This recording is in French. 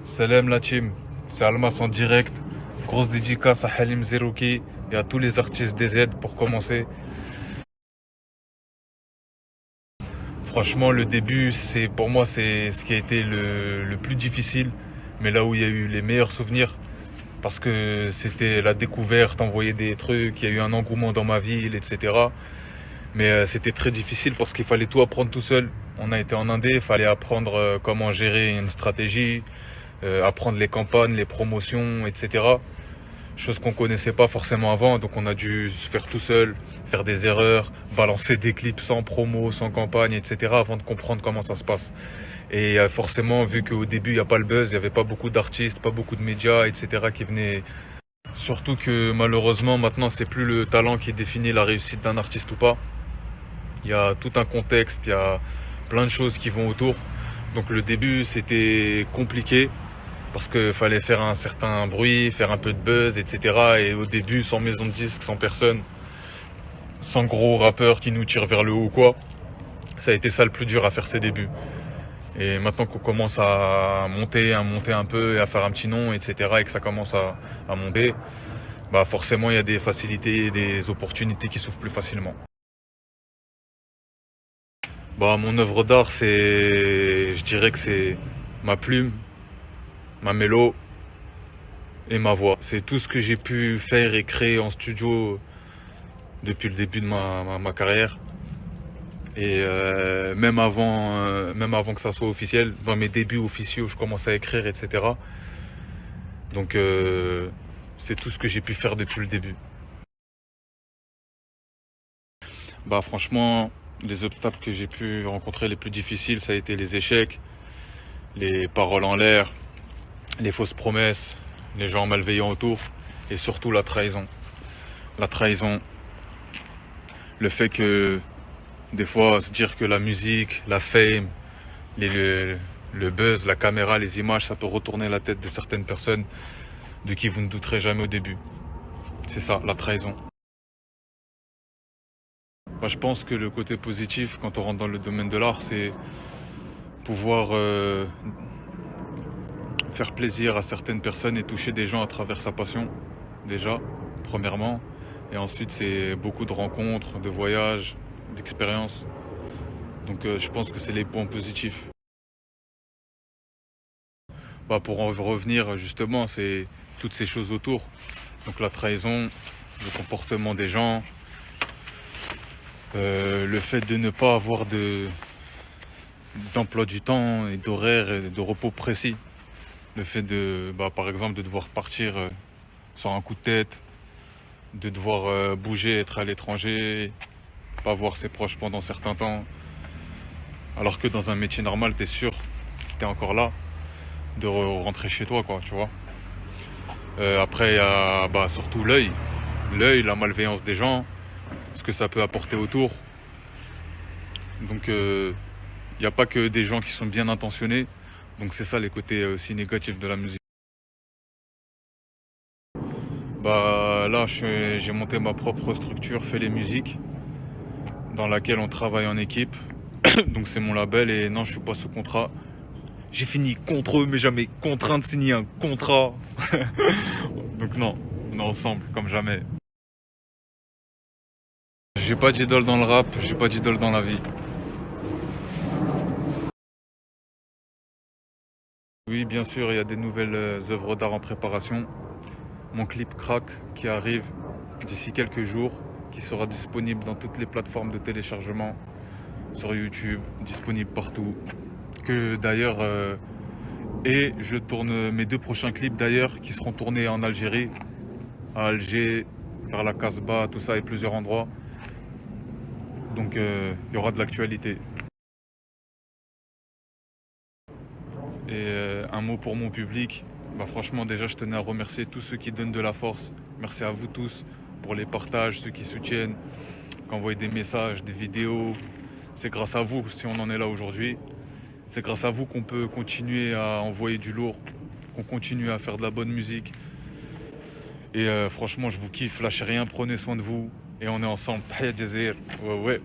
Salam la team, c'est Almas en direct. Grosse dédicace à Halim Zerouki et à tous les artistes des Z pour commencer. Franchement, le début, c'est pour moi, c'est ce qui a été le plus difficile, mais là où il y a eu les meilleurs souvenirs, parce que c'était la découverte, envoyer des trucs, il y a eu un engouement dans ma ville, etc. Mais c'était très difficile parce qu'il fallait tout apprendre tout seul. On a été en Indé, il fallait apprendre comment gérer une stratégie, apprendre les campagnes, les promotions, etc. Chose qu'on connaissait pas forcément avant, donc on a dû se faire tout seul, faire des erreurs, balancer des clips sans promo, sans campagne, etc. avant de comprendre comment ça se passe. Et forcément, vu qu'au début il n'y a pas le buzz, il n'y avait pas beaucoup d'artistes, pas beaucoup de médias, etc. qui venaient. Surtout que malheureusement maintenant c'est plus le talent qui définit la réussite d'un artiste ou pas. Il y a tout un contexte, il y a plein de choses qui vont autour. Donc le début c'était compliqué parce qu'il fallait faire un certain bruit, faire un peu de buzz, etc. Et au début, sans maison de disques, sans personne, sans gros rappeurs qui nous tirent vers le haut ou quoi, ça a été ça le plus dur à faire ses débuts. Et maintenant qu'on commence à monter un peu et à faire un petit nom, etc. et que ça commence à monter, bah forcément il y a des facilités, des opportunités qui s'ouvrent plus facilement. Bah mon œuvre d'art je dirais que c'est ma plume, ma mélo et ma voix. C'est tout ce que j'ai pu faire et créer en studio depuis le début de ma carrière. Et même avant que ça soit officiel, dans mes débuts officieux, je commençais à écrire, etc. Donc c'est tout ce que j'ai pu faire depuis le début. Bah franchement, les obstacles que j'ai pu rencontrer les plus difficiles, ça a été les échecs, les paroles en l'air, les fausses promesses, les gens malveillants autour et surtout la trahison. La trahison, le fait que des fois se dire que la musique, la fame, le buzz, la caméra, les images, ça peut retourner la tête de certaines personnes de qui vous ne douterez jamais au début. C'est ça, la trahison. Bah, je pense que le côté positif quand on rentre dans le domaine de l'art, c'est pouvoir faire plaisir à certaines personnes et toucher des gens à travers sa passion, déjà, premièrement. Et ensuite, c'est beaucoup de rencontres, de voyages, d'expériences. Donc je pense que c'est les points positifs. Bah, pour en revenir, justement, c'est toutes ces choses autour. Donc la trahison, le comportement des gens, le fait de ne pas avoir d'emploi du temps et d'horaire et de repos précis. Le fait de, bah, par exemple, de devoir partir sur un coup de tête, de devoir bouger, être à l'étranger, pas voir ses proches pendant certains temps. Alors que dans un métier normal, t'es sûr, si t'es encore là, de rentrer chez toi, quoi, tu vois. Après, il y a bah, surtout l'œil, la malveillance des gens, ce que ça peut apporter autour. Donc, il n'y a pas que des gens qui sont bien intentionnés. Donc, c'est ça les côtés aussi négatifs de la musique. Bah, là, j'ai monté ma propre structure, Fait les musiques, dans laquelle on travaille en équipe. Donc, c'est mon label et non, je suis pas sous contrat. J'ai fini contre eux, mais jamais contraint de signer un contrat. Donc non, on est ensemble, comme jamais. J'ai pas d'idole dans le rap, j'ai pas d'idole dans la vie. Oui, bien sûr, il y a des nouvelles œuvres d'art en préparation. Mon clip Crack qui arrive d'ici quelques jours, qui sera disponible dans toutes les plateformes de téléchargement, sur YouTube, disponible partout. Que d'ailleurs, et je tourne mes deux prochains clips d'ailleurs, qui seront tournés en Algérie, à Alger, vers la Casbah, tout ça et plusieurs endroits. Donc il y aura de l'actualité. Et un mot pour mon public. Bah, franchement, déjà, je tenais à remercier tous ceux qui donnent de la force. Merci à vous tous pour les partages, ceux qui soutiennent, qui envoient des messages, des vidéos. C'est grâce à vous si on en est là aujourd'hui. C'est grâce à vous qu'on peut continuer à envoyer du lourd, qu'on continue à faire de la bonne musique. Et franchement, je vous kiffe. Lâchez rien, prenez soin de vous. Et on est ensemble. Tahia Jazair. Ouais, ouais.